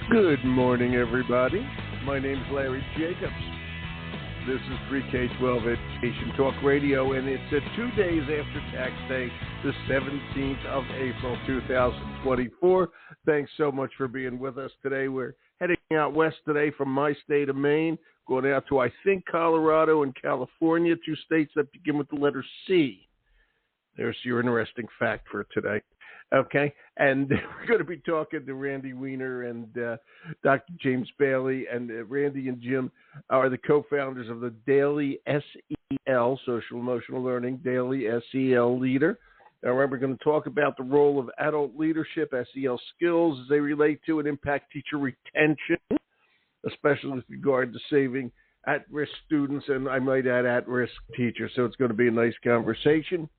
Good morning, everybody. My name's Larry Jacobs. This is Pre-K-12 Education Talk Radio, and it's 2 days after Tax Day, the 17th of April, 2024. Thanks so much for being with us today. We're heading out west today from my state of Maine, going out to, I think, Colorado and California, 2 states that begin with the letter C. There's your interesting fact for today. Okay, and we're going to be talking to Randy Weiner and Dr. James Bailey, and Randy and Jim are the co-founders of the Daily SEL, Social Emotional Learning, Daily SEL Leader. Now, we're going to talk about the role of adult leadership, SEL skills, as they relate to and impact teacher retention, especially with regard to saving at-risk students, and I might add at-risk teachers. So it's going to be a nice conversation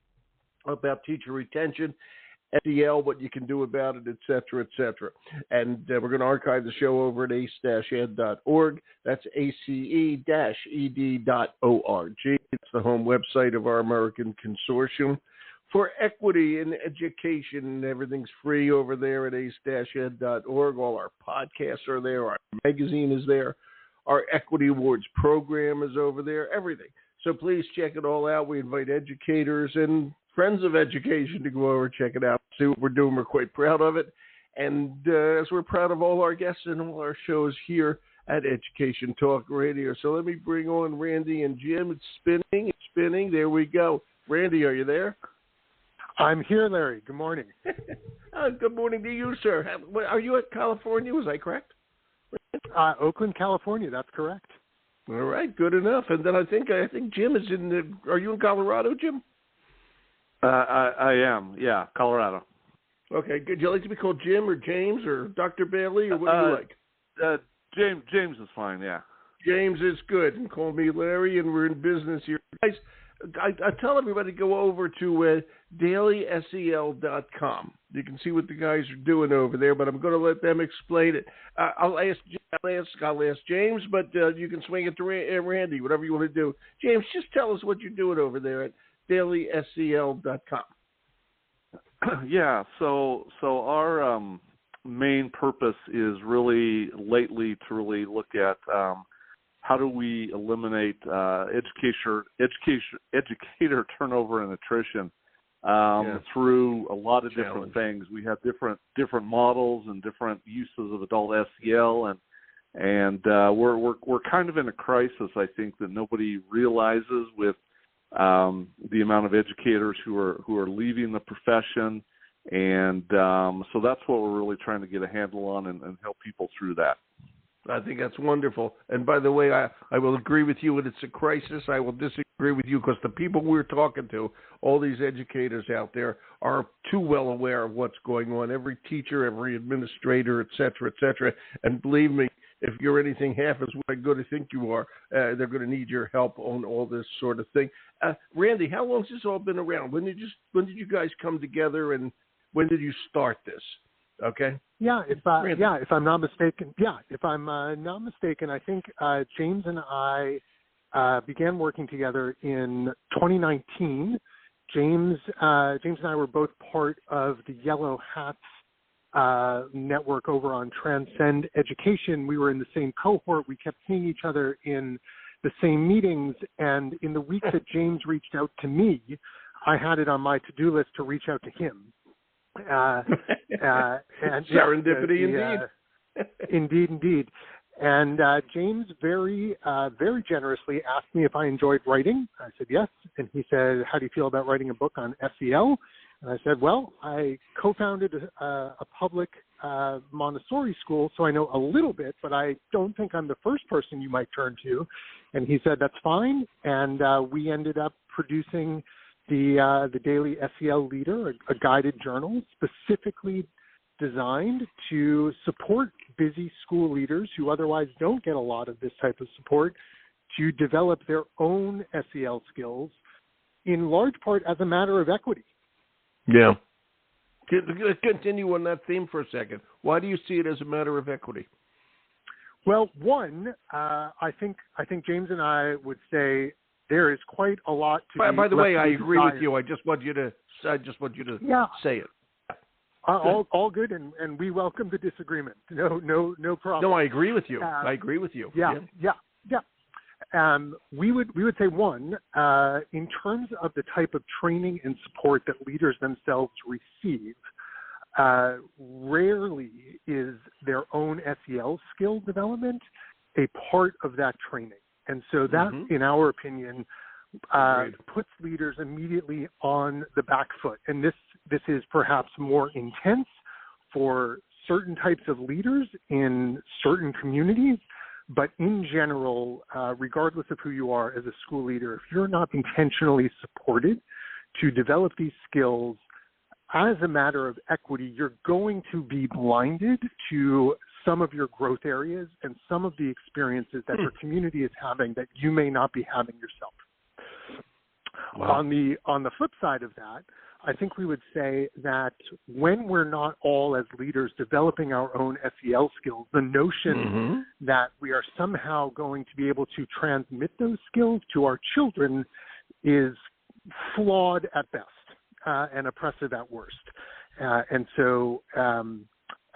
about teacher retention, SEL, what you can do about it, et cetera, et cetera. And we're going to archive the show over at ace-ed.org. That's ace-ed.org. It's the home website of our American Consortium for Equity in Education. Everything's free over there at ace-ed.org. All our podcasts are there. Our magazine is there. Our Equity Awards program is over there. Everything. So please check it all out. We invite educators and friends of education to go over, check it out, see what we're doing. We're quite proud of it. And as we're proud of all our guests and all our shows here at Education Talk Radio. So let me bring on Randy and Jim. It's spinning. There we go. Randy, are you there? I'm here, Larry. Good morning. Good morning to you, sir. Are you at California? Was I correct? Oakland, California. That's correct. All right, good enough. And then I think Jim is in are you in Colorado, Jim? I am, yeah, Colorado. Okay, good. Do you like to be called Jim or James or Dr. Bailey, or what do you like? James is fine, yeah. James is good. And call me Larry, and we're in business here. Guys, I tell everybody to go over to dailysel.com. You can see what the guys are doing over there, but I'm going to let them explain it. I'll ask James, but you can swing it to Randy, whatever you want to do. James, just tell us what you're doing over there at dailysel.com. Yeah, so our main purpose is really lately to really look at how do we eliminate educator turnover and attrition through a lot of different things. We have different models and different uses of adult SEL, and we're kind of in a crisis, I think, that nobody realizes with the amount of educators who are leaving the profession, and so that's what we're really trying to get a handle on and help people through that. I think that's wonderful. And by the way, I will agree with you when it's a crisis. I will disagree with you because the people we're talking to, all these educators out there, are too well aware of what's going on. Every teacher, every administrator, et cetera, and believe me, if you're anything half as good as I think you are, they're going to need your help on all this sort of thing. Randy, how long has this all been around? When did you guys come together, and when did you start this? Okay. Yeah, if I'm not mistaken. Yeah, if I'm not mistaken, I think James and I began working together in 2019. James and I were both part of the Yellow Hats network over on Transcend Education. We were in the same cohort. We kept seeing each other in the same meetings, and in the week that James reached out to me, I had it on my to-do list to reach out to him. And serendipity, indeed. And James very generously asked me if I enjoyed writing. I said yes, and he said, "How do you feel about writing a book on SEL?" And I said, "Well, I co-founded a public Montessori school, so I know a little bit, but I don't think I'm the first person you might turn to." And he said, "That's fine." And we ended up producing the Daily SEL Leader, a guided journal specifically designed to support busy school leaders who otherwise don't get a lot of this type of support to develop their own SEL skills, in large part as a matter of equity. Yeah. Continue on that theme for a second. Why do you see it as a matter of equity? Well, one, I think James and I would say there is quite a lot to. By the way, I agree with you. I just want you to say it. All good, and we welcome the disagreement. No problem. No, I agree with you. Yeah. We would say one, in terms of the type of training and support that leaders themselves receive, rarely is their own SEL skill development a part of that training. And so that, in our opinion, puts leaders immediately on the back foot. And this is perhaps more intense for certain types of leaders in certain communities. But in general, regardless of who you are as a school leader, if you're not intentionally supported to develop these skills as a matter of equity, you're going to be blinded to some of your growth areas and some of the experiences that your community is having that you may not be having yourself. Wow. On the flip side of that, I think we would say that when we're not all as leaders developing our own SEL skills, the notion that we are somehow going to be able to transmit those skills to our children is flawed at best and oppressive at worst. And so,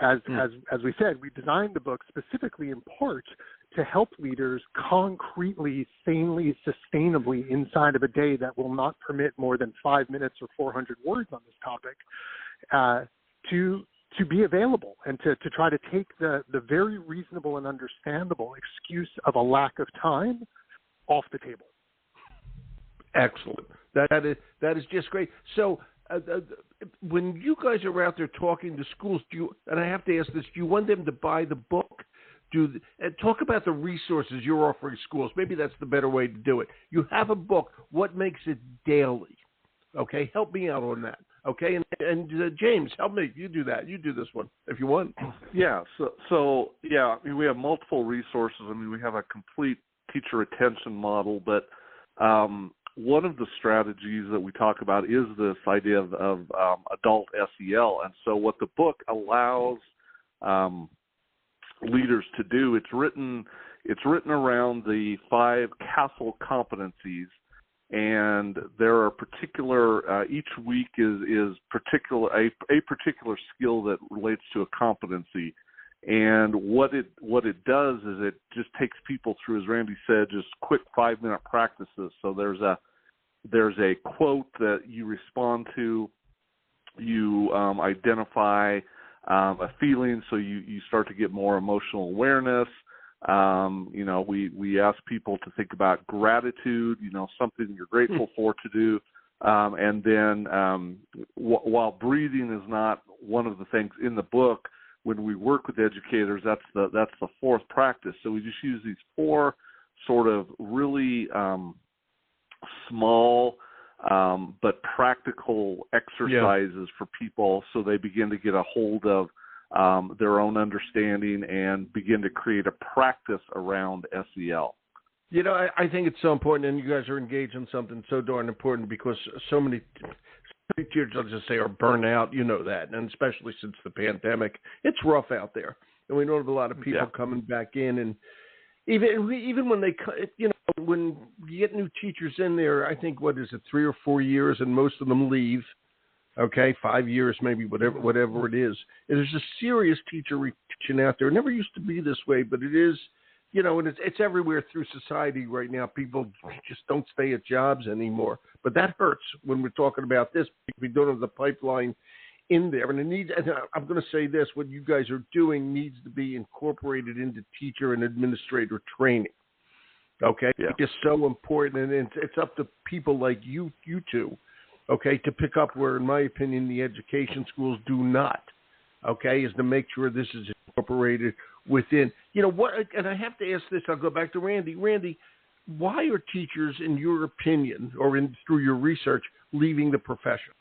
as we said, we designed the book specifically in part to help leaders concretely, sanely, sustainably inside of a day that will not permit more than 5 minutes or 400 words on this topic, to be available and to try to take the very reasonable and understandable excuse of a lack of time off the table. Excellent. That is just great. So when you guys are out there talking to schools, and I have to ask this, do you want them to buy the book? Talk about the resources you're offering schools. Maybe that's the better way to do it. You have a book. What makes it daily? Okay, help me out on that. Okay, and James, help me. You do that. You do this one if you want. Yeah. So yeah. I mean, we have multiple resources. I mean, we have a complete teacher retention model, but one of the strategies that we talk about is this idea of adult SEL, and so what the book allows leaders to do, it's written around the 5 CASEL competencies, and there are particular each week is particular a particular skill that relates to a competency, and what it does is it just takes people through, as Randy said, just quick 5-minute practices. So there's a quote that you respond to, you identify a feeling, so you start to get more emotional awareness. We ask people to think about gratitude, something you're grateful for to do. And then while breathing is not one of the things in the book, when we work with educators, that's the 4th practice. So we just use these 4 sort of really small but practical exercises for people, so they begin to get a hold of their own understanding and begin to create a practice around SEL. I think it's so important, and you guys are engaged in something so darn important, because so many teachers, I'll just say, are burnt out. You know that, and especially since the pandemic, it's rough out there, and we know of a lot of people coming back in, and even when they, when you get new teachers in there, I think, 3 or 4 years, and most of them leave. Okay, 5 years, maybe, whatever it is. And there's a serious teacher retention out there. It never used to be this way, but it is, and it's everywhere through society right now. People just don't stay at jobs anymore. But that hurts when we're talking about this. We don't have the pipeline in there. And I'm going to say this, what you guys are doing needs to be incorporated into teacher and administrator training. Okay? Yeah. It's so important, and it's up to people like you two, okay, to pick up where, in my opinion, the education schools do not, okay, is to make sure this is incorporated within. And I have to ask this, I'll go back to Randy. Randy, why are teachers, in your opinion, or through your research, leaving the profession?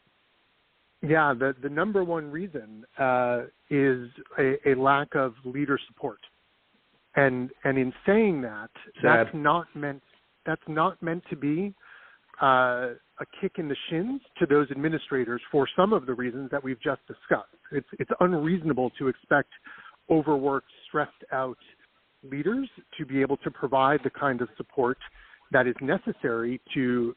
Yeah, the number one reason is a lack of leader support. And in saying that, that's not meant to be a kick in the shins to those administrators for some of the reasons that we've just discussed. It's unreasonable to expect overworked, stressed out leaders to be able to provide the kind of support that is necessary to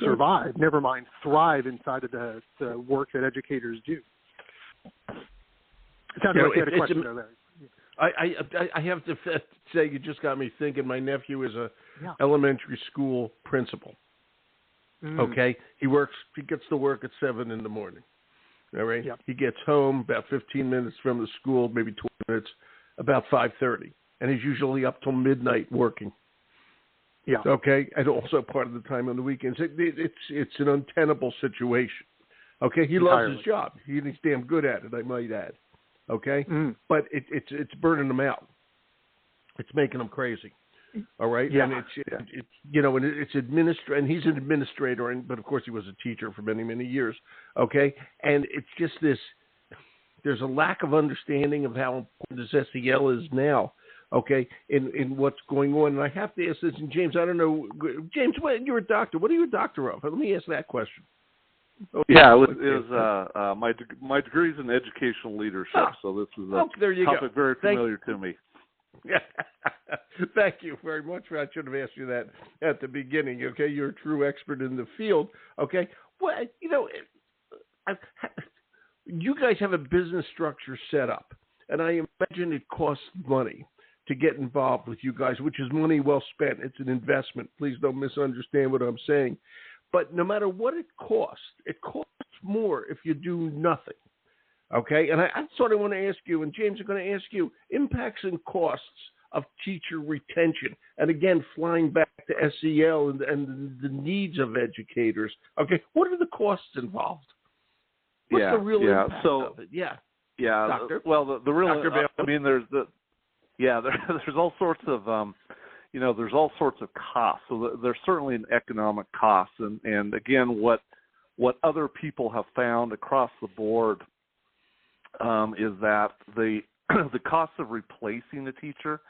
survive, never mind thrive inside of the work that educators do. It sounded like you had a question there, Larry. I have to say, you just got me thinking. My nephew is a elementary school principal. Okay, he gets to work at 7 in the morning. All right, he gets home about 15 minutes from the school, maybe 20 minutes, about 5:30, and he's usually up till midnight working. Yeah. Okay, and also part of the time on the weekends. It's an untenable situation. Okay, he loves his job. He's damn good at it, I might add. Okay, but it's burning him out. It's making him crazy. All right, and it's and it's and he's an administrator, but of course he was a teacher for many years. Okay, and it's just this. There's a lack of understanding of how important this SEL is now. Okay, in what's going on, and I have to ask this. And James, I don't know, James, you're a doctor. What are you a doctor of? Let me ask that question. My degree is in educational leadership, so this is a topic very familiar to me. Yeah, thank you very much. I should have asked you that at the beginning. Okay, you're a true expert in the field. Okay, well, you guys have a business structure set up, and I imagine it costs money to get involved with you guys, which is money well spent. It's an investment. Please don't misunderstand what I'm saying. But no matter what it costs more if you do nothing. Okay? And I sort of want to ask you, and James, I'm going to ask you, impacts and costs of teacher retention. And again, flying back to SEL and the needs of educators. Okay, what are the costs involved? What's the real impact of it? Yeah, Doctor. Well, the real, I mean, there's all sorts of, there's all sorts of costs. So there's certainly an economic cost, and again, what other people have found across the board is that the cost of replacing a teacher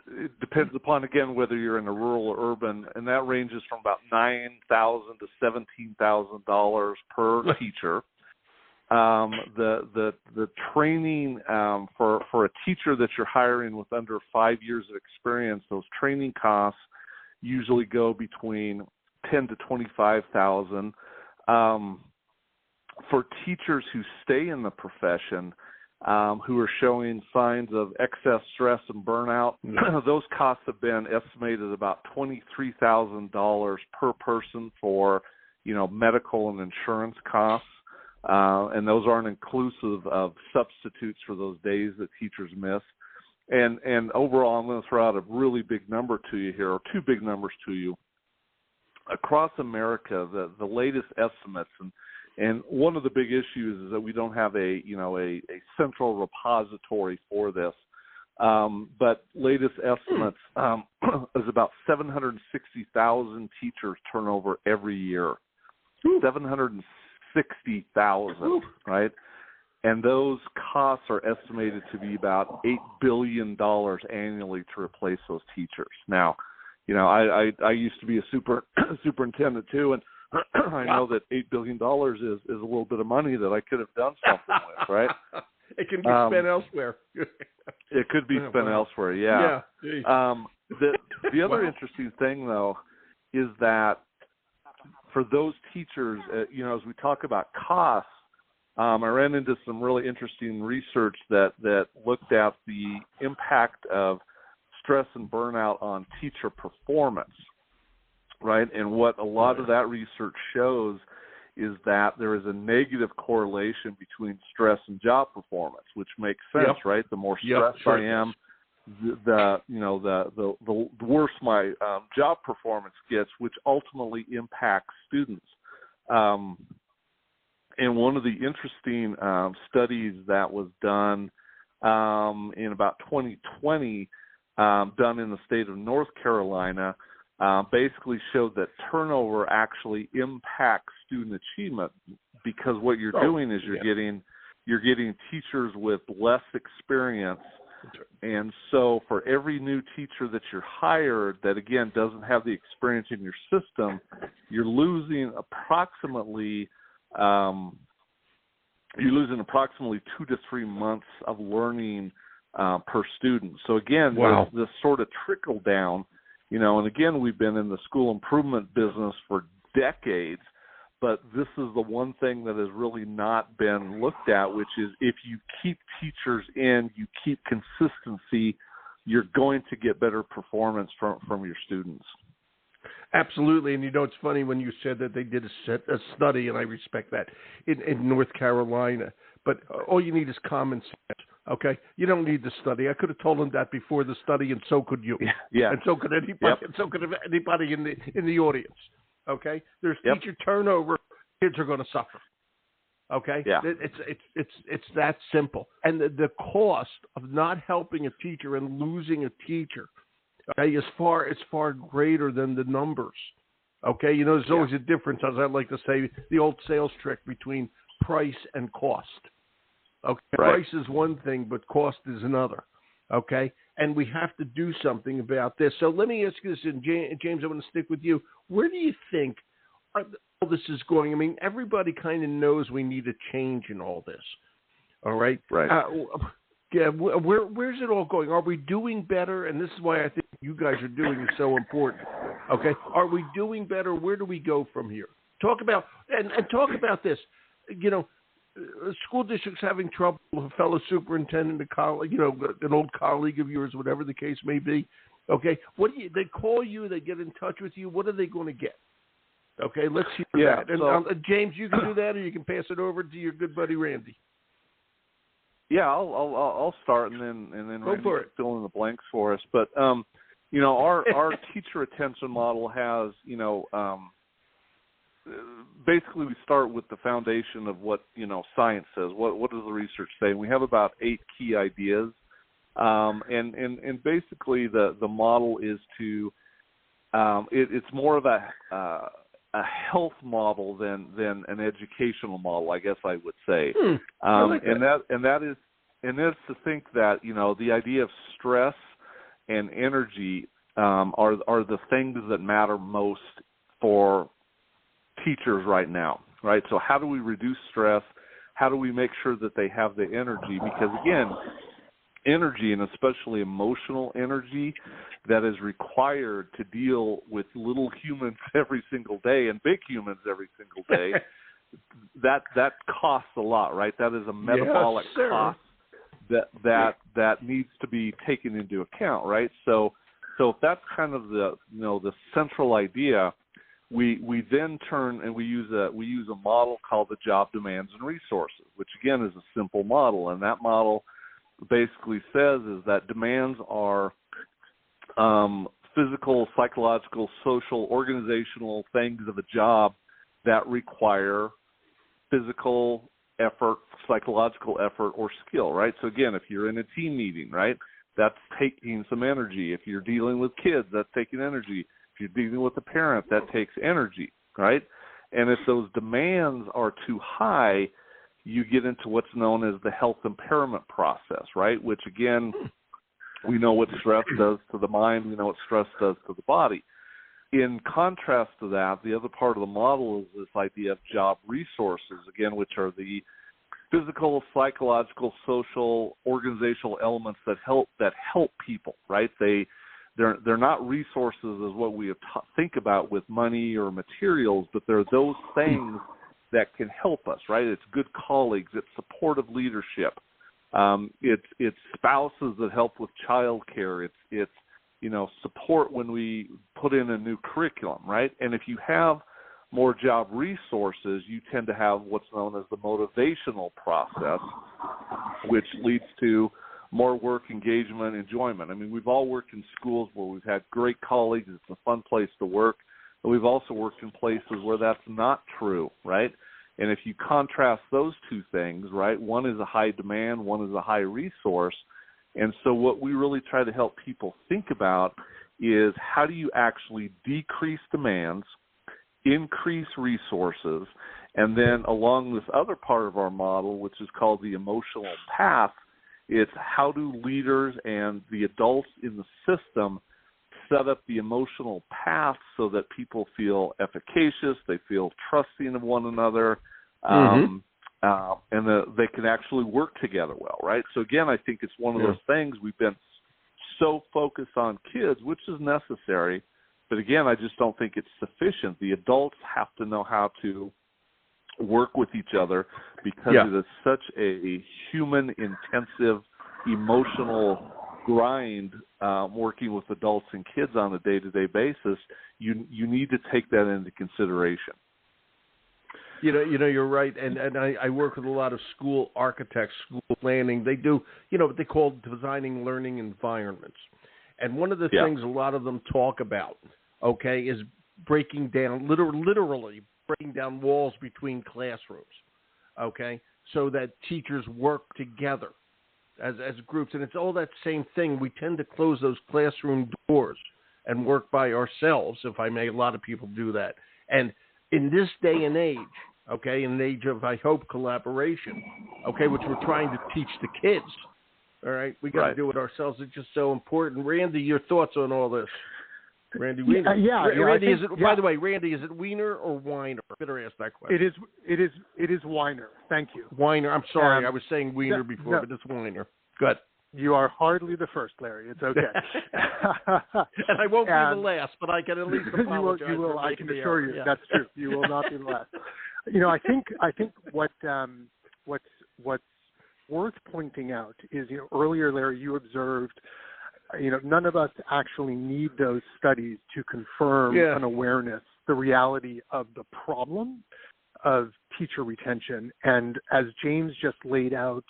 it depends upon, again, whether you're in a rural or urban, and that ranges from about $9,000 to $17,000 per teacher. The training for a teacher that you're hiring with under 5 years of experience, those training costs usually go between $10,000 to $25,000. For teachers who stay in the profession, who are showing signs of excess stress and burnout, those costs have been estimated about $23,000 per person for, medical and insurance costs. And those aren't inclusive of substitutes for those days that teachers miss. And overall, I'm going to throw out a really big number to you here, or two big numbers to you. Across America, the latest estimates, and one of the big issues is that we don't have a central repository for this. But latest estimates is about 760,000 teachers turnover every year. 760,000, right? And those costs are estimated to be about $8 billion annually to replace those teachers. Now, I used to be a superintendent too, and I know that $8 billion is a little bit of money that I could have done something with, right? It can be spent elsewhere. It could be spent elsewhere, yeah. The other interesting thing, though, is that for those teachers, as we talk about costs, I ran into some really interesting research that looked at the impact of stress and burnout on teacher performance, right? And what a lot of that research shows is that there is a negative correlation between stress and job performance, which makes sense, right? The more stressed I am, the worse my job performance gets, which ultimately impacts students. And one of the interesting studies that was done in about 2020, done in the state of North Carolina, basically showed that turnover actually impacts student achievement, because what you're doing is you're getting teachers with less experience. And so for every new teacher that you're hired that, again, doesn't have the experience in your system, you're losing approximately 2 to 3 months of learning per student. So again, this sort of trickle down, and again, we've been in the school improvement business for decades, but this is the one thing that has really not been looked at, which is if you keep teachers in, you keep consistency, you're going to get better performance from your students. Absolutely. And it's funny when you said that they did a study, and I respect that, in North Carolina. But all you need is common sense, okay? You don't need the study. I could have told them that before the study, and so could you. Yeah. And so could anybody. Yep. And so could anybody in the audience, okay? There's teacher turnover. Kids are going to suffer, okay? Yeah. It's that simple. And the cost of not helping a teacher and losing a teacher, okay, is far greater than the numbers. Okay, there's always a difference, as I like to say, the old sales trick between price and cost. Okay, right. Price is one thing, but cost is another. Okay, and we have to do something about this. So let me ask you this, and James, I want to stick with you. Where do you think all this is going? I mean, everybody kind of knows we need a change in all this. All right, right. Yeah, where's it all going? Are we doing better? And this is why I think you guys are doing is so important. Okay, are we doing better? Where do we go from here? Talk about this. School districts having trouble. A fellow superintendent, a colleague, an old colleague of yours, whatever the case may be. Okay, they call you? They get in touch with you. What are they going to get? Okay, let's hear that. And James, you can do that, or you can pass it over to your good buddy Randy. Yeah, I'll start, and then Randy can fill in the blanks for us. But our teacher retention model has basically we start with the foundation of what science says. What does the research say? And we have about 8 key ideas, and basically the model is to it's more of a health model than an educational model, I guess I would say. I like that. And that is to think that the idea of stress and energy are the things that matter most for teachers right now, right? So how do we reduce stress? How do we make sure that they have the energy? Because again, energy, and especially emotional energy, that is required to deal with little humans every single day and big humans every single day, that costs a lot, right? That is a metabolic cost that needs to be taken into account, right? So if that's kind of the central idea, we then turn and we use a model called the job demands and resources, which again is a simple model, and that model basically says is that demands are physical, psychological, social, organizational things of a job that require physical effort, psychological effort, or skill, right? So again, if you're in a team meeting, right, that's taking some energy. If you're dealing with kids, that's taking energy. If you're dealing with a parent, that takes energy, right? And if those demands are too high, you get into what's known as the health impairment process, right? Which again, we know what stress does to the mind. We know what stress does to the body. In contrast to that, the other part of the model is this idea of job resources, again, which are the physical, psychological, social, organizational elements that help people, right? They're not resources as what we think about with money or materials, but they're those things that can help us, right? It's good colleagues, it's supportive leadership, it's spouses that help with child care, it's support when we put in a new curriculum, right? And if you have more job resources, you tend to have what's known as the motivational process, which leads to more work, engagement, enjoyment. I mean, we've all worked in schools where we've had great colleagues. It's a fun place to work. But we've also worked in places where that's not true, right? And if you contrast those two things, right, one is a high demand, one is a high resource. And so what we really try to help people think about is how do you actually decrease demands, increase resources, and then along this other part of our model, which is called the emotional path, it's how do leaders and the adults in the system set up the emotional path so that people feel efficacious, they feel trusting of one another, and they can actually work together well, right? So again, I think it's one of those things we've been so focused on kids, which is necessary, but again, I just don't think it's sufficient. The adults have to know how to work with each other because it is such a human-intensive, emotional grind working with adults and kids on a day-to-day basis. You need to take that into consideration. You know, you're right, and I work with a lot of school architects, school planning. They do, what they call designing learning environments. And one of the things a lot of them talk about, is breaking down, literally breaking down walls between classrooms, so that teachers work together as groups. And it's all that same thing. We tend to close those classroom doors and work by ourselves, if I may. A lot of people do that. And in this day and age, in the age of, I hope, collaboration, which we're trying to teach the kids, all right, we got to do it ourselves. It's just so important. Randy, your thoughts on all this? Randy Weiner. Randy, by the way, Randy, is it Weiner or Weiner? I better ask that question. It is Weiner. Thank you. Weiner. I'm sorry, I was saying Weiner before, but it's Weiner. Good. You are hardly the first, Larry. It's okay. And I won't be the last, but I can at least apologize. You will. I can assure you that's true. You will not be the last. I think what's worth pointing out is, earlier, Larry, you observed, none of us actually need those studies to confirm an awareness, the reality of the problem of teacher retention. And as James just laid out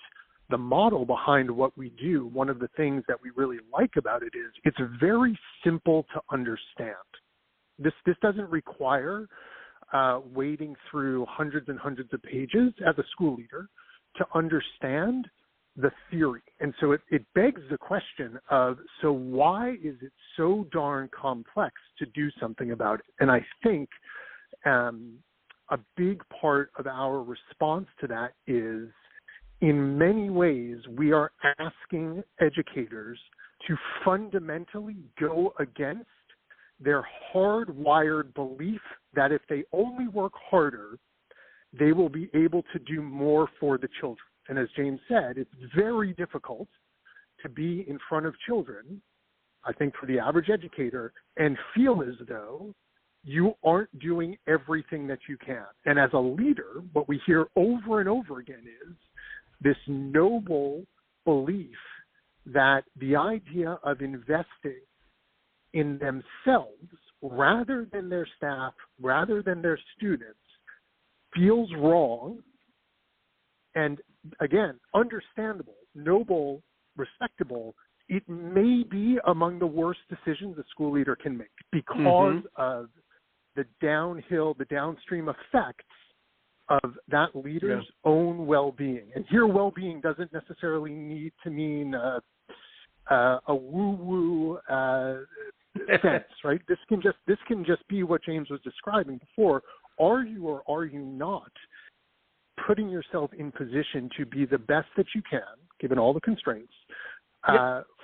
the model behind what we do, one of the things that we really like about it is it's very simple to understand. This doesn't require wading through hundreds and hundreds of pages as a school leader to understand the theory. And so it begs the question of, so why is it so darn complex to do something about it? And I think a big part of our response to that is, in many ways, we are asking educators to fundamentally go against their hardwired belief that if they only work harder, they will be able to do more for the children. And as James said, it's very difficult to be in front of children, I think, for the average educator, and feel as though you aren't doing everything that you can. And as a leader, what we hear over and over again is this noble belief that the idea of investing in themselves rather than their staff, rather than their students, feels wrong. And again, understandable, noble, respectable. It may be among the worst decisions a school leader can make because of the downstream effects of that leader's own well-being. And here, well-being doesn't necessarily need to mean a woo-woo sense, right? This can just be what James was describing before. Are you or are you not putting yourself in position to be the best that you can, given all the constraints,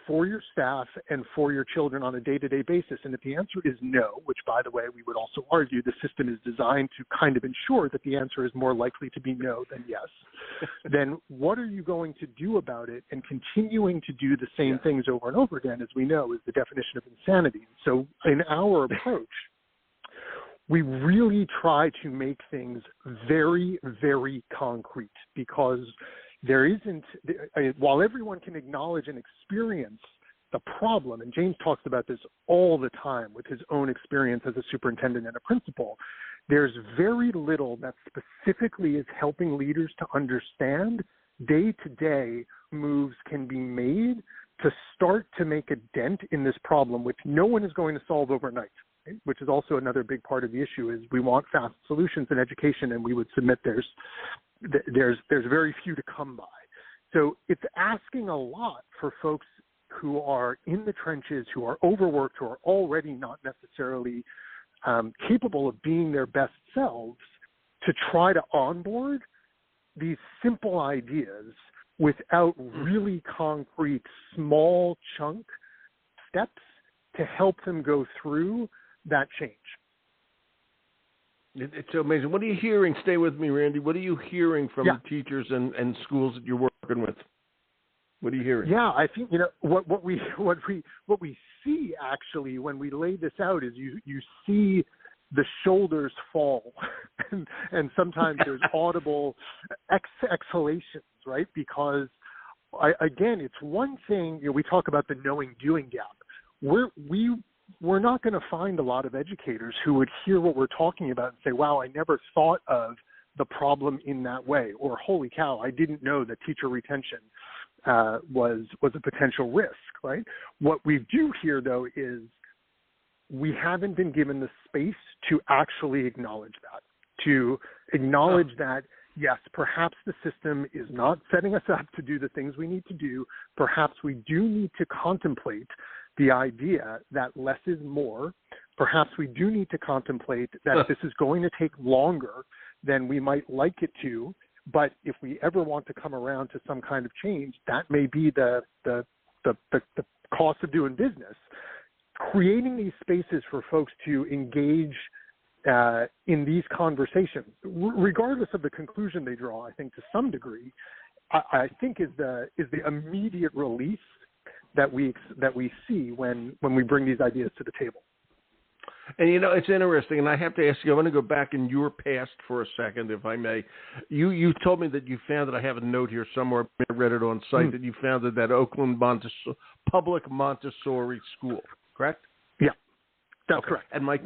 for your staff and for your children on a day-to-day basis? And if the answer is no, which, by the way, we would also argue the system is designed to kind of ensure that the answer is more likely to be no than yes, then what are you going to do about it? And continuing to do the same things over and over again, as we know, is the definition of insanity. So in our approach, we really try to make things very, very concrete, because there isn't, while everyone can acknowledge and experience the problem, and James talks about this all the time with his own experience as a superintendent and a principal, there's very little that specifically is helping leaders to understand day-to-day moves can be made to start to make a dent in this problem, which no one is going to solve overnight. Which is also another big part of the issue, is we want fast solutions in education, and we would submit there's very few to come by. So it's asking a lot for folks who are in the trenches, who are overworked, who are already not necessarily capable of being their best selves, to try to onboard these simple ideas without really concrete, small chunk steps to help them go through that change. It's so amazing. What are you hearing? Stay with me, Randy. What are you hearing from the teachers and schools that you're working with? What are you hearing? Yeah, I think what we see actually when we lay this out is you see the shoulders fall and sometimes there's audible exhalations, right? Because again, it's one thing, we talk about the knowing-doing gap. We're not going to find a lot of educators who would hear what we're talking about and say, wow, I never thought of the problem in that way, or holy cow, I didn't know that teacher retention was a potential risk, right? What we do here, though, is we haven't been given the space to actually acknowledge that, to acknowledge that, yes, perhaps the system is not setting us up to do the things we need to do. Perhaps we do need to contemplate the idea that less is more. Perhaps we do need to contemplate that this is going to take longer than we might like it to. But if we ever want to come around to some kind of change, that may be the cost of doing business. Creating these spaces for folks to engage in these conversations, regardless of the conclusion they draw, I think to some degree, I think is the immediate relief that we see when we bring these ideas to the table. And, it's interesting, and I have to ask you, I want to go back in your past for a second, if I may. You told me that you founded, I have a note here somewhere, I read it on site, that you founded that Oakland Public Montessori School, correct? Yeah, that's correct. And my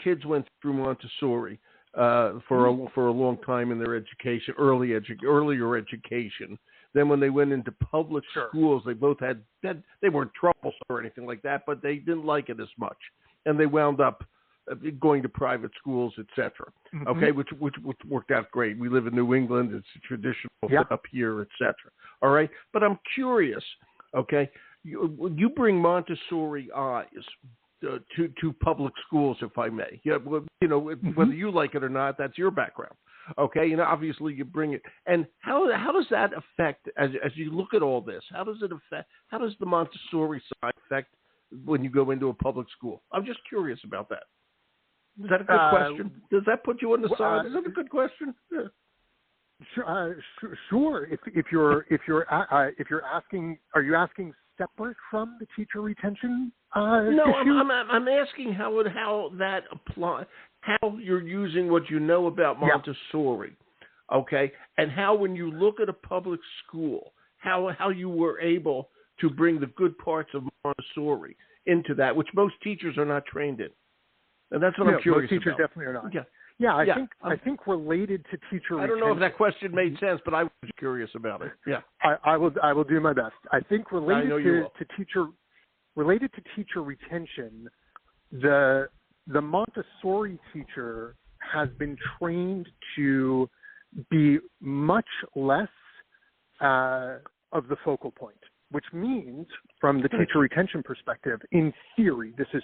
kids went through Montessori for a long time in their education, earlier education. Then when they went into public schools, they both they weren't troublesome or anything like that, but they didn't like it as much. And they wound up going to private schools, et cetera. Okay, which worked out great. We live in New England. It's a traditional up here, et cetera. All right. But I'm curious, okay, you bring Montessori eyes to public schools, if I may. Whether you like it or not, that's your background. Okay, obviously you bring it. And how does that affect, as you look at all this, how does the Montessori side affect when you go into a public school? I'm just curious about that. Is that a good question? Does that put you on the side? Is that a good question? Yeah. Sure. If you're asking, are you asking separate from the teacher retention? No, issue? I'm asking how that applies. How you're using what you know about Montessori, okay, and how when you look at a public school, how you were able to bring the good parts of Montessori into that, which most teachers are not trained in, and that's what I'm curious most teachers about. Definitely are not. Yeah, I think related to teacher. I don't know if that question made sense, but I was curious about it. Yeah, I will do my best. I think related to teacher retention, the Montessori teacher has been trained to be much less of the focal point, which means from the teacher retention perspective, in theory, this is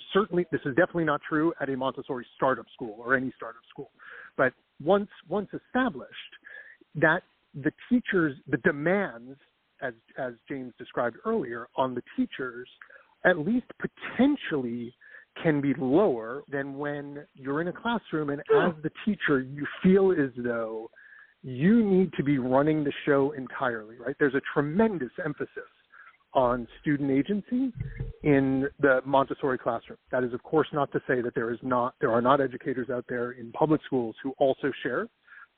definitely not true at a Montessori startup school or any startup school. But once established, that the demands, as James described earlier, on the teachers, at least potentially can be lower than when you're in a classroom and as the teacher you feel as though you need to be running the show entirely, right? There's a tremendous emphasis on student agency in the Montessori classroom. That is, of course, not to say that there are not educators out there in public schools who also share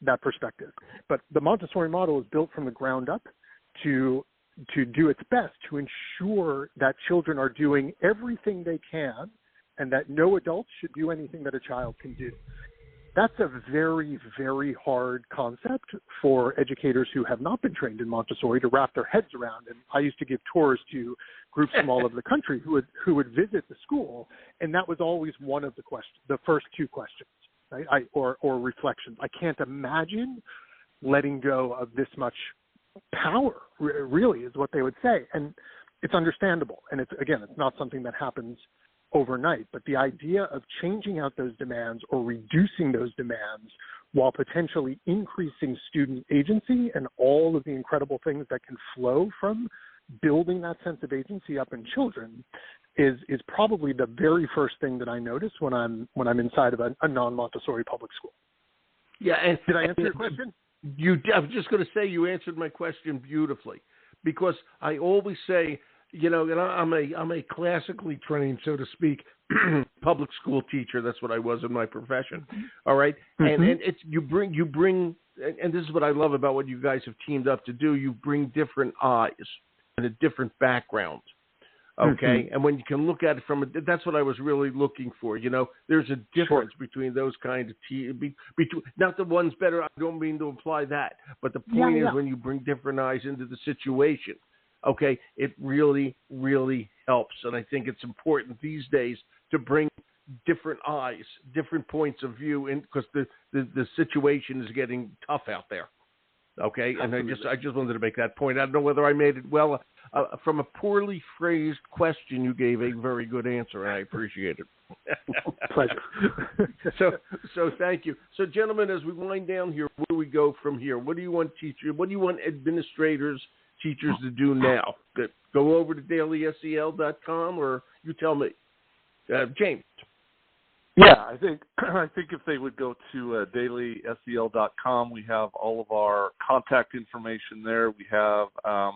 that perspective. But the Montessori model is built from the ground up to do its best to ensure that children are doing everything they can and that no adult should do anything that a child can do. That's a very, very hard concept for educators who have not been trained in Montessori to wrap their heads around. And I used to give tours to groups from all over the country who would visit the school, and that was always one of the first two questions, right? Or reflections. I can't imagine letting go of this much power, really, is what they would say. And it's understandable. And it's not something that happens overnight, but the idea of changing out those demands or reducing those demands while potentially increasing student agency and all of the incredible things that can flow from building that sense of agency up in children is probably the very first thing that I notice when I'm inside of a non-Montessori public school. Yeah, and did I answer your question? I was just going to say you answered my question beautifully, because I always say I'm a classically trained, so to speak, public school teacher. That's what I was in my profession. All right, and it's you bring, and this is what I love about what you guys have teamed up to do. You bring different eyes and a different background. Okay, and when you can look at it that's what I was really looking for. There's a difference between those kinds of between not the one's better. I don't mean to imply that, but the point is when you bring different eyes into the situation. Okay, it really, really helps, and I think it's important these days to bring different eyes, different points of view, in because the situation is getting tough out there. Okay, and I just wanted to make that point. I don't know whether I made it well. From a poorly phrased question, you gave a very good answer, and I appreciate it. Pleasure. So thank you. So, gentlemen, as we wind down here, where do we go from here? What do you want teachers? What do you want administrators? Teachers to do now? Go over to dailysel.com, or you tell me, James. Yeah, I think if they would go to dailysel.com, we have all of our contact information there. We have a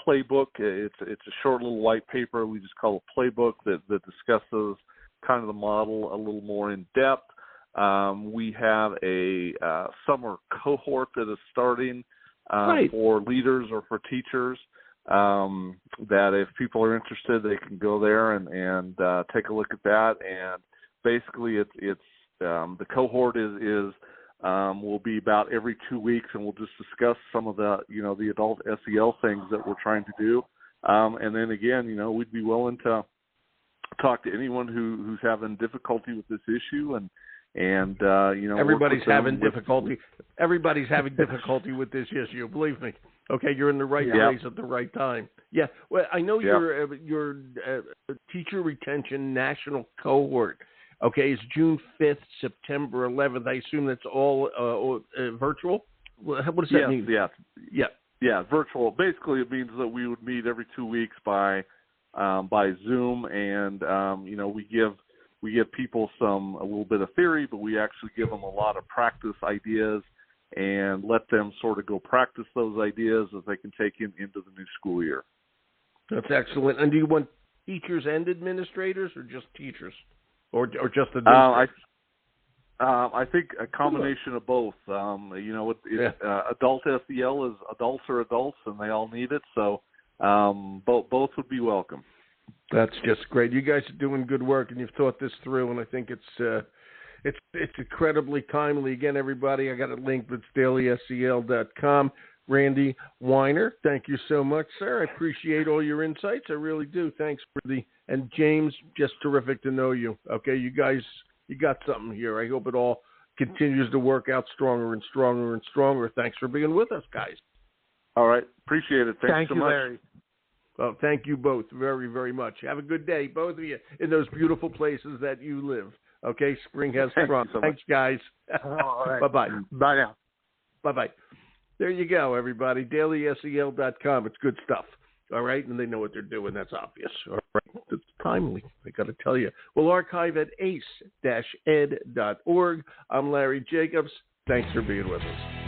playbook. It's a short little white paper. We just call it playbook that discusses kind of the model a little more in depth. We have a summer cohort that is starting for leaders or for teachers, that if people are interested, they can go there and take a look at that. And basically it's the cohort is will be about every 2 weeks, and we'll just discuss some of the the adult SEL things that we're trying to do. And then again, we'd be willing to talk to anyone who's having difficulty with this issue, and everybody's having difficulty. Everybody's having difficulty with this issue. Believe me. Okay, you're in the right place at the right time. Yeah. Well, I know your teacher retention national cohort. Okay, is June 5th, September 11th. I assume that's all virtual. What does that mean? Yeah, virtual. Basically, it means that we would meet every 2 weeks by Zoom, and we give people a little bit of theory, but we actually give them a lot of practice ideas and let them sort of go practice those ideas that they can take into the new school year. That's excellent. And do you want teachers and administrators, or just teachers, or just administrators? I think a combination of both. Adult SEL is adults are adults, and they all need it. So both would be welcome. That's just great. You guys are doing good work, and you've thought this through, and I think it's incredibly timely. Again, everybody, I got a link, but it's dailysel.com. Randy Weiner, thank you so much, sir. I appreciate all your insights. I really do. Thanks and James, just terrific to know you. Okay, you guys, you got something here. I hope it all continues to work out stronger and stronger and stronger. Thanks for being with us, guys. All right. Appreciate it. Thanks so much. Larry. Well, thank you both very, very much. Have a good day, both of you, in those beautiful places that you live. Okay, spring has sprung. Thanks, guys. All right. Bye-bye. Bye now. Bye-bye. There you go, everybody. dailysel.com. It's good stuff. All right, and they know what they're doing. That's obvious. All right, it's timely. I got to tell you. We'll archive at ace-ed.org. I'm Larry Jacobs. Thanks for being with us.